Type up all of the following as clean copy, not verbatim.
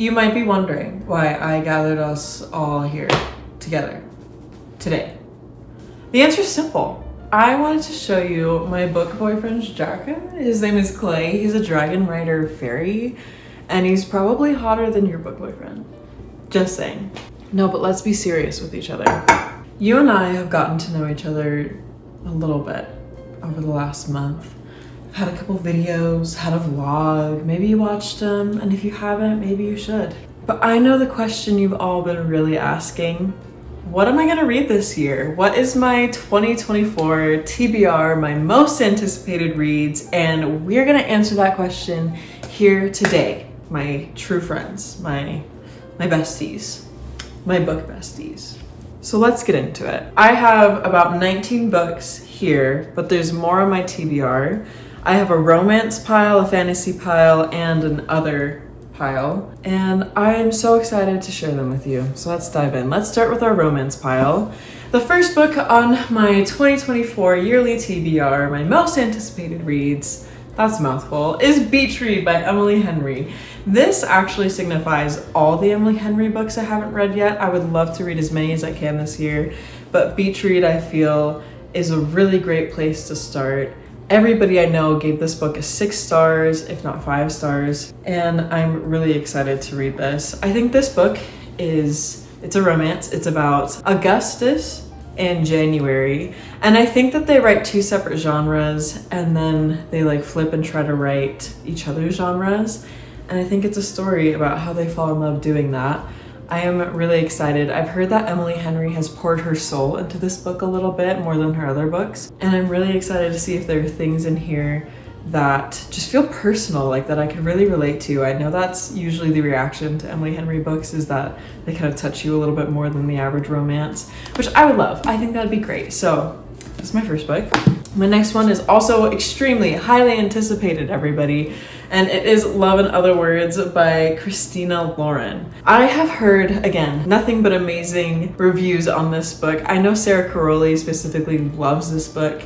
You might be wondering why I gathered us all here together today. The answer is simple. I wanted to show you my book boyfriend's jacket. His name is Clay. He's a dragon rider fairy, and he's probably hotter than your book boyfriend. Just saying. No, but let's be serious with each other. You and I have gotten to know each other a little bit over the last month. I've had a couple videos, had a vlog, maybe you watched them, and if you haven't, maybe you should. But I know the question you've all been really asking. What am I gonna read this year? What is my 2024 TBR, my most anticipated reads? And we're gonna answer that question here today. My true friends, my besties, my book besties. So let's get into it. I have about 19 books here, but there's more on my TBR. I have a romance pile, a fantasy pile, and an other pile, and I am so excited to share them with you. So let's dive in. Let's start with our romance pile. The first book on my 2024 yearly TBR, my most anticipated reads, that's a mouthful, is Beach Read by Emily Henry. This actually signifies all the Emily Henry books I haven't read yet. I would love to read as many as I can this year, but Beach Read, I feel, is a really great place to start. Everybody I know gave this book a 6 stars, if not 5 stars, and I'm really excited to read this. I think this book it's a romance. It's about Augustus and January, and I think that they write 2 separate genres, and then they like flip and try to write each other's genres, and I think it's a story about how they fall in love doing that. I am really excited. I've heard that Emily Henry has poured her soul into this book a little bit more than her other books. And I'm really excited to see if there are things in here that just feel personal, like that I could really relate to. I know that's usually the reaction to Emily Henry books, is that they kind of touch you a little bit more than the average romance, which I would love. I think that'd be great. So this is my first book. My next one is also extremely highly anticipated, everybody, and it is Love in Other Words by Christina Lauren. I have heard, again, nothing but amazing reviews on this book. I know Sarah Caroli specifically loves this book.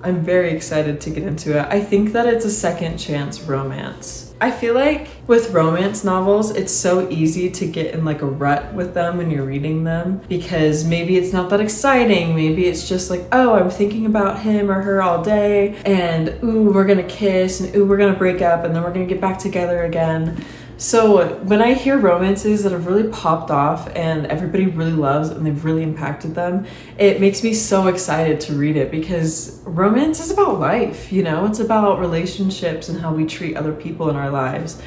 I'm very excited to get into it. I think that it's a second chance romance. I feel like with romance novels, it's so easy to get in like a rut with them when you're reading them, because maybe it's not that exciting. Maybe it's just like, oh, I'm thinking about him or her all day, and ooh, we're gonna kiss, and ooh, we're gonna break up, and then we're gonna get back together again. So when I hear romances that have really popped off and everybody really loves and they've really impacted them, it makes me so excited to read it, because romance is about life, you know? It's about relationships and how we treat other people in our lives.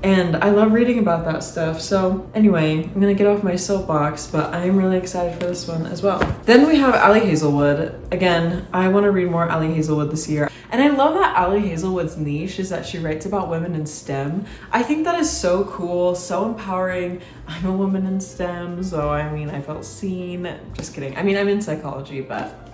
And I love reading about that stuff. So anyway, I'm gonna get off my soapbox, but I'm really excited for this one as well. Then we have Ali Hazelwood. Again, I wanna read more Ali Hazelwood this year. And I love that Ali Hazelwood's niche is that she writes about women in STEM. I think that is so cool, so empowering. I'm a woman in STEM, so I mean, I felt seen. Just kidding. I mean, I'm in psychology, but.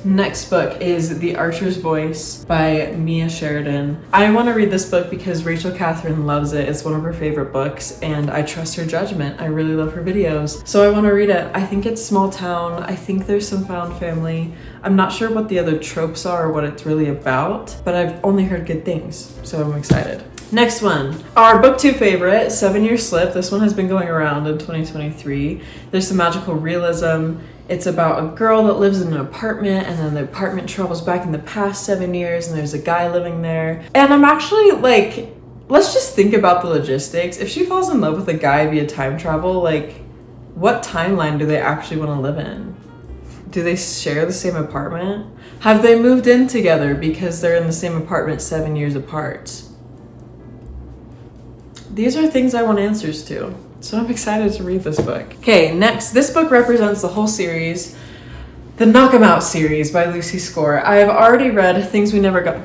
Next book is The Archer's Voice by Mia Sheridan. I want to read this book because Rachel Catherine loves it. It's one of her favorite books, and I trust her judgment. I really love her videos, so I want to read it. I think it's small town. I think there's some found family. I'm not sure what the other tropes are or what it's really about, but I've only heard good things, so I'm excited. Next one, our book 2 favorite, 7 Year Slip. This one has been going around in 2023. There's some magical realism. It's about a girl that lives in an apartment, and then the apartment travels back in the past 7 years, and there's a guy living there. And I'm actually like, let's just think about the logistics. If she falls in love with a guy via time travel, like, what timeline do they actually want to live in? Do they share the same apartment? Have they moved in together because they're in the same apartment 7 years apart? These are things I want answers to. So I'm excited to read this book. Okay, next, this book represents the whole series, the Knock 'Em Out series by Lucy Score. I have already read Things We Never Got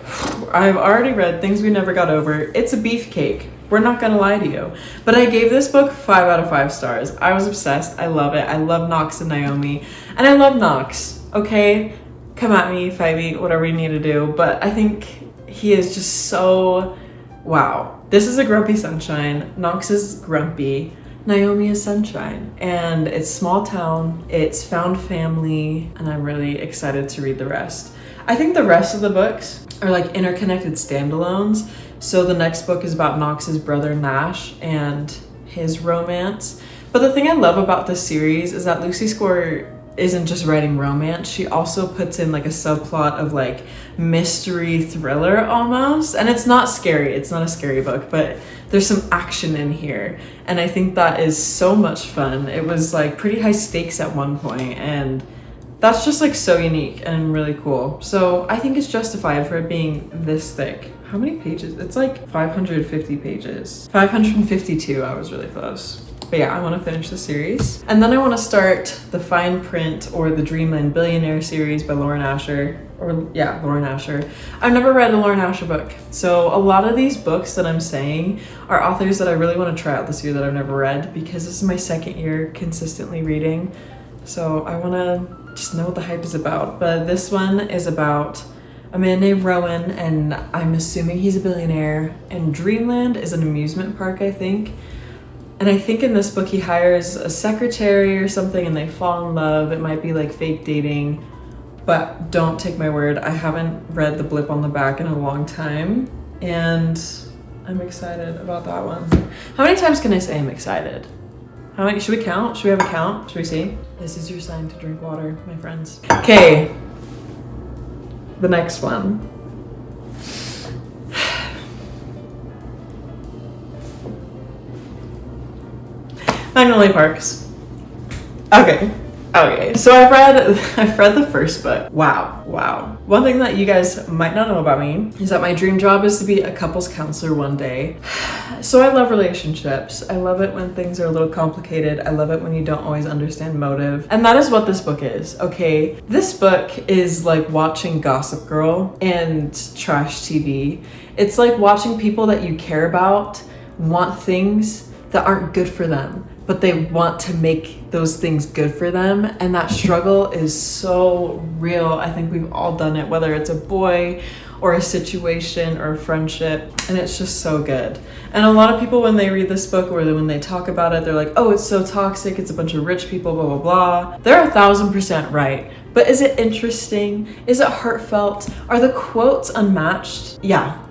Over. It's a beefcake. We're not gonna lie to you. But I gave this book 5 out of 5 stars. I was obsessed. I love it. I love Knox and Naomi. And I love Knox, okay? Come at me, fight me, whatever you need to do. But I think he is just so, wow. This is a grumpy sunshine. Knox is grumpy. Naomi is sunshine, and it's small town, it's found family, and I'm really excited to read the rest. I think the rest of the books are like interconnected standalones, So the next book is about Knox's brother Nash and his romance. But the thing I love about this series is that Lucy Score isn't just writing romance, she also puts in like a subplot of like mystery thriller almost. And it's not scary, it's not a scary book, but there's some action in here. And I think that is so much fun. It was like pretty high stakes at one point, and that's just like so unique and really cool. So I think it's justified for it being this thick. How many pages? It's like 550 pages. 552, I was really close. But yeah, I want to finish the series. And then I want to start the Fine Print or the Dreamland Billionaire series by Lauren Asher. Lauren Asher. I've never read a Lauren Asher book. So a lot of these books that I'm saying are authors that I really want to try out this year that I've never read, because this is my second year consistently reading. So I want to just know what the hype is about. But this one is about a man named Rowan, and I'm assuming he's a billionaire. And Dreamland is an amusement park, I think. And I think in this book he hires a secretary or something and they fall in love. It might be like fake dating, but don't take my word. I haven't read the blip on the back in a long time, and I'm excited about that one. How many times can I say I'm excited? How many? Should we count? Should we have a count? Should we see? This is your sign to drink water, my friends. Okay, the next one. Magnolia Parks. Okay, so I've read the first book. Wow. One thing that you guys might not know about me is that my dream job is to be a couples counselor one day. So I love relationships. I love it when things are a little complicated. I love it when you don't always understand motive. And that is what this book is, okay? This book is like watching Gossip Girl and trash TV. It's like watching people that you care about want things that aren't good for them, but they want to make those things good for them. And that struggle is so real. I think we've all done it, whether it's a boy or a situation or a friendship, and it's just so good. And a lot of people, when they read this book or when they talk about it, they're like, oh, it's so toxic, it's a bunch of rich people, blah, blah, blah. They're 1000% right. But is it interesting? Is it heartfelt? Are the quotes unmatched? Yeah,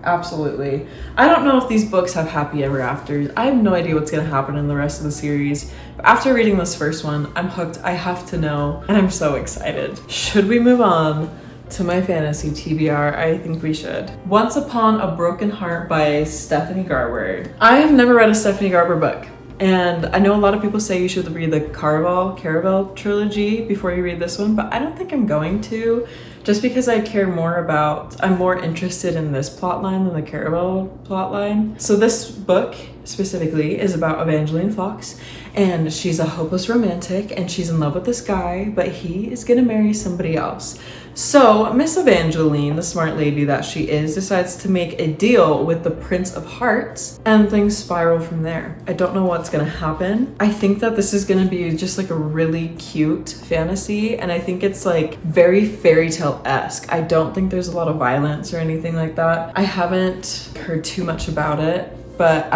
absolutely. I don't know if these books have happy ever afters. I have no idea what's gonna happen in the rest of the series. But after reading this first one, I'm hooked. I have to know, and I'm so excited. Should we move on to my fantasy TBR? I think we should. Once Upon a Broken Heart by Stephanie Garber. I have never read a Stephanie Garber book. And I know a lot of people say you should read the Caraval trilogy before you read this one, but I don't think I'm going to, just because I'm more interested in this plotline than the Caraval plotline. So this book specifically is about Evangeline Fox, and she's a hopeless romantic, and she's in love with this guy, but he is gonna marry somebody else. So Miss Evangeline, the smart lady that she is, decides to make a deal with the Prince of Hearts, and things spiral from there. I don't know what's gonna happen. I think that this is gonna be just like a really cute fantasy, and I think it's like very fairy tale-esque. I don't think there's a lot of violence or anything like that. I haven't heard too much about it, but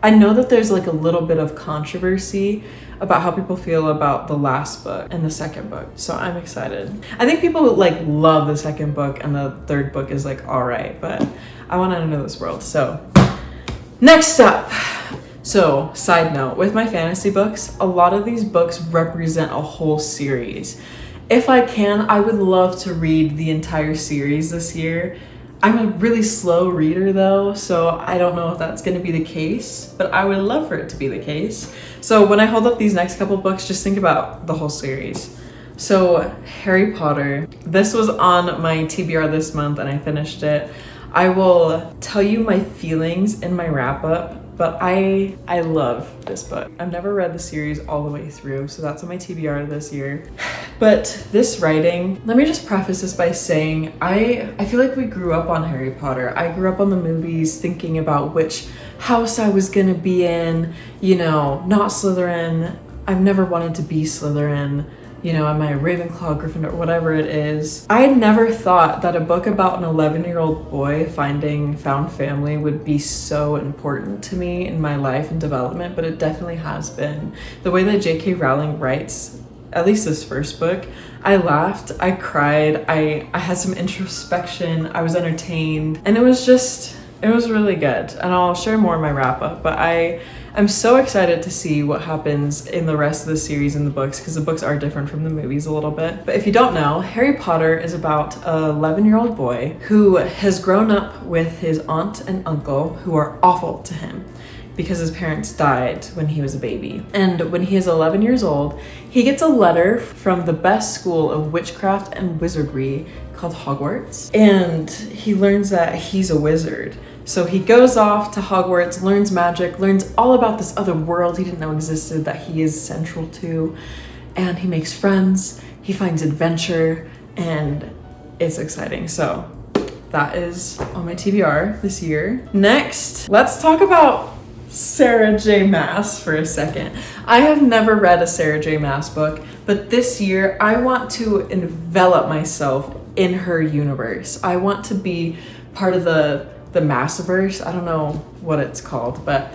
I know that there's like a little bit of controversy about how people feel about the last book and the second book. So I'm excited. I think people like love the second book and the third book is like all right, but I want to know this world. So next up. So side note, with my fantasy books, a lot of these books represent a whole series. If I can, I would love to read the entire series this year. I'm a really slow reader though, so I don't know if that's gonna be the case, but I would love for it to be the case. So when I hold up these next couple books, just think about the whole series. So Harry Potter, this was on my TBR this month and I finished it. I will tell you my feelings in my wrap up, but I love this book. I've never read the series all the way through, so that's on my TBR this year. But this writing, let me just preface this by saying, I feel like we grew up on Harry Potter. I grew up on the movies thinking about which house I was gonna be in, you know, not Slytherin. I've never wanted to be Slytherin. You know, am I a Ravenclaw, Gryffindor, whatever it is. I had never thought that a book about an 11-year-old boy finding found family would be so important to me in my life and development, but it definitely has been. The way that J.K. Rowling writes, at least this first book, I laughed, I cried, I had some introspection, I was entertained, and it was just It was really good, and I'll share more in my wrap up, but I'm so excited to see what happens in the rest of the series in the books, because the books are different from the movies a little bit. But if you don't know, Harry Potter is about an 11-year-old boy who has grown up with his aunt and uncle who are awful to him because his parents died when he was a baby. And when he is 11 years old, he gets a letter from the best school of witchcraft and wizardry called Hogwarts, and he learns that he's a wizard. So he goes off to Hogwarts, learns magic, learns all about this other world he didn't know existed that he is central to, and he makes friends, he finds adventure, and it's exciting. So that is on my TBR this year. Next, let's talk about Sarah J. Maas for a second. I have never read a Sarah J. Maas book, but this year I want to envelop myself in her universe. I want to be part of the Massiverse. I don't know what it's called, but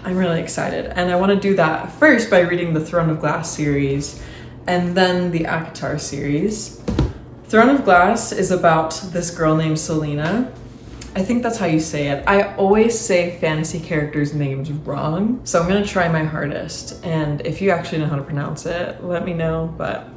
I'm really excited. And I want to do that first by reading the Throne of Glass series and then the ACOTAR series. Throne of Glass is about this girl named Selena. I think that's how you say it. I always say fantasy characters' names wrong, so I'm gonna try my hardest. And if you actually know how to pronounce it, let me know, but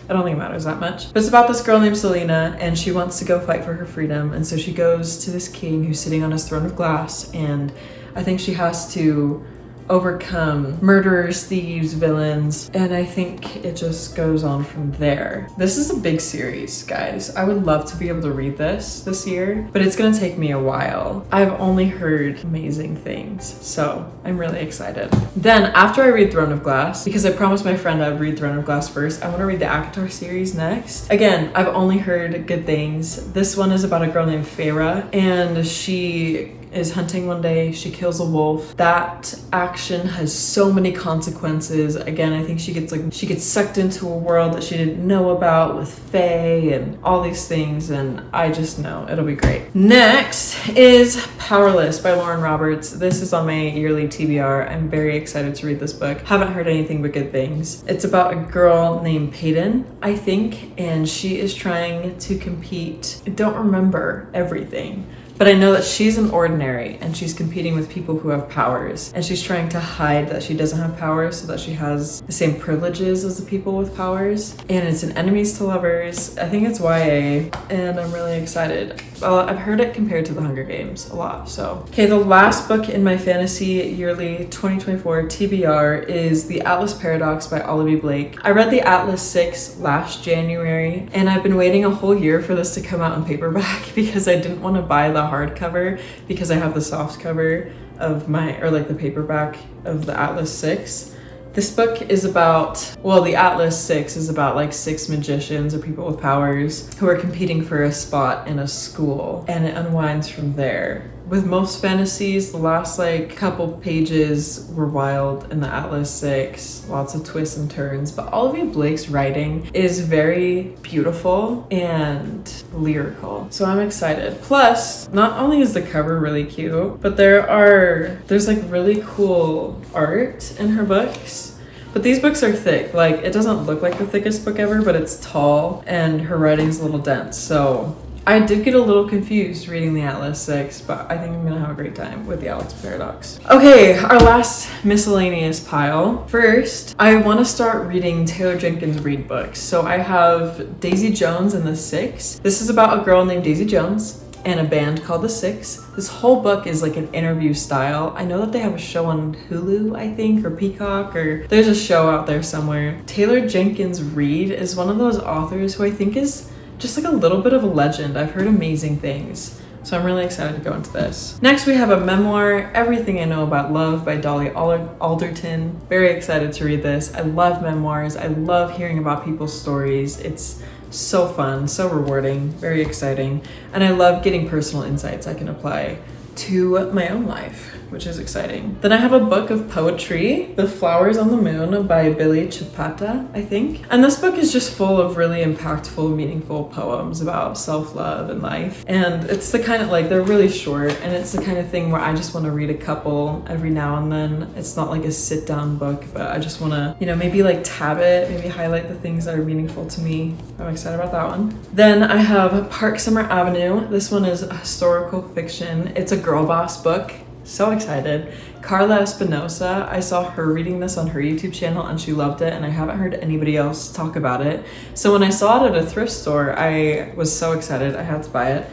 I don't think it matters that much. But it's about this girl named Selena, and she wants to go fight for her freedom. And so she goes to this king who's sitting on his throne of glass, and I think she has to overcome murderers, thieves, villains, and I think it just goes on from there. This is a big series, guys. I would love to be able to read this year, but it's gonna take me a while. I've only heard amazing things, so I'm really excited. Then after I read Throne of Glass, because I promised my friend I'd read Throne of Glass first, I want to read the ACOTAR series next. Again, I've only heard good things. This one is about a girl named Feyre, and she is hunting one day, she kills a wolf. That action has so many consequences. Again, I think she gets sucked into a world that she didn't know about with Fae and all these things, and I just know it'll be great. Next is Powerless by Lauren Roberts. This is on my yearly TBR. I'm very excited to read this book. Haven't heard anything but good things. It's about a girl named Peyton, I think, and she is trying to compete. I don't remember everything, but I know that she's an ordinary and she's competing with people who have powers, and she's trying to hide that she doesn't have powers so that she has the same privileges as the people with powers. And it's an enemies to lovers. I think it's YA, and I'm really excited. Well, I've heard it compared to The Hunger Games a lot, so. Okay, the last book in my fantasy yearly 2024 TBR is The Atlas Paradox by Olivia Blake. I read The Atlas 6 last January, and I've been waiting a whole year for this to come out in paperback because I didn't want to buy the hardcover because I have the soft cover of the paperback of the Atlas 6. This book is about, well, the Atlas 6 is about like 6 magicians or people with powers who are competing for a spot in a school, and it unwinds from there. With most fantasies, the last couple pages were wild in the Atlas 6, lots of twists and turns, but Olivia Blake's writing is very beautiful and lyrical, so I'm excited. Plus, not only is the cover really cute, but there's really cool art in her books. But these books are thick. It doesn't look like the thickest book ever, but it's tall and her writing's a little dense, so I did get a little confused reading the Atlas 6, but I think I'm gonna have a great time with the Atlas Paradox. Okay, our last miscellaneous pile. First, I want to start reading Taylor Jenkins Reid books. So I have Daisy Jones and the Six. This is about a girl named Daisy Jones and a band called the Six. This whole book is like an interview style. I know that they have a show on Hulu, I think, or Peacock, or there's a show out there somewhere. Taylor Jenkins Reid is one of those authors who I think is just a little bit of a legend. I've heard amazing things, so I'm really excited to go into this. Next, we have a memoir, Everything I Know About Love by Dolly Alderton. Very excited to read this. I love memoirs. I love hearing about people's stories. It's so fun, so rewarding, very exciting, and I love getting personal insights I can apply to my own life. which is exciting. Then I have a book of poetry, The Flowers on the Moon by Billy Chipata, I think. And this book is just full of really impactful, meaningful poems about self-love and life. And it's the kind of like, they're really short, and it's the kind of thing where I just want to read a couple every now and then. It's not like a sit down book, but I just want to, you know, maybe like tab it, maybe highlight the things that are meaningful to me. I'm excited about that one. Then I have Park Summer Avenue. This one is a historical fiction. It's a girl boss book. So excited. Carla Espinosa, I saw her reading this on her YouTube channel and she loved it, and I haven't heard anybody else talk about it. So when I saw it at a thrift store, I was so excited I had to buy it.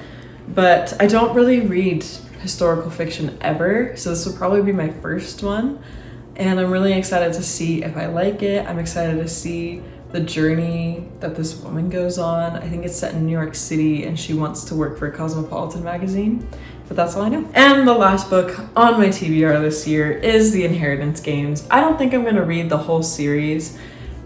But I don't really read historical fiction ever, so this will probably be my first one. And I'm really excited to see if I like it. I'm excited to see the journey that this woman goes on. I think it's set in New York City and she wants to work for Cosmopolitan magazine, but that's all I know. And the last book on my TBR this year is The Inheritance Games. I don't think I'm gonna read the whole series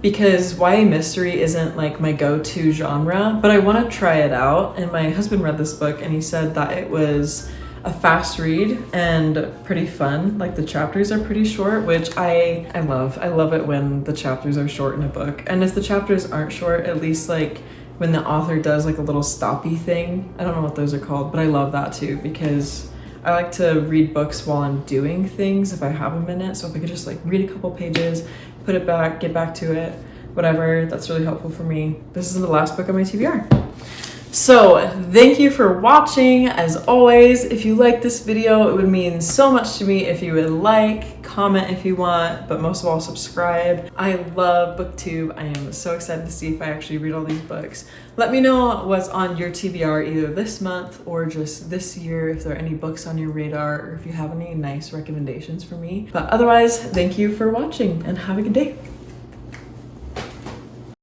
because YA mystery isn't like my go-to genre, but I wanna try it out. And my husband read this book and he said that it was a fast read and pretty fun. Like the chapters are pretty short, which I love. I love it when the chapters are short in a book. And if the chapters aren't short, at least like when the author does like a little stoppy thing. I don't know what those are called, but I love that too because I like to read books while I'm doing things if I have a minute. So if I could just like read a couple pages, put it back, get back to it, whatever, that's really helpful for me. This is the last book on my TBR. So thank you for watching. As always, if you like this video, it would mean so much to me if you would like, comment if you want, but most of all, subscribe. I love BookTube. I am so excited to see if I actually read all these books. Let me know what's on your TBR either this month or just this year, if there are any books on your radar or if you have any nice recommendations for me. But otherwise, thank you for watching and have a good day.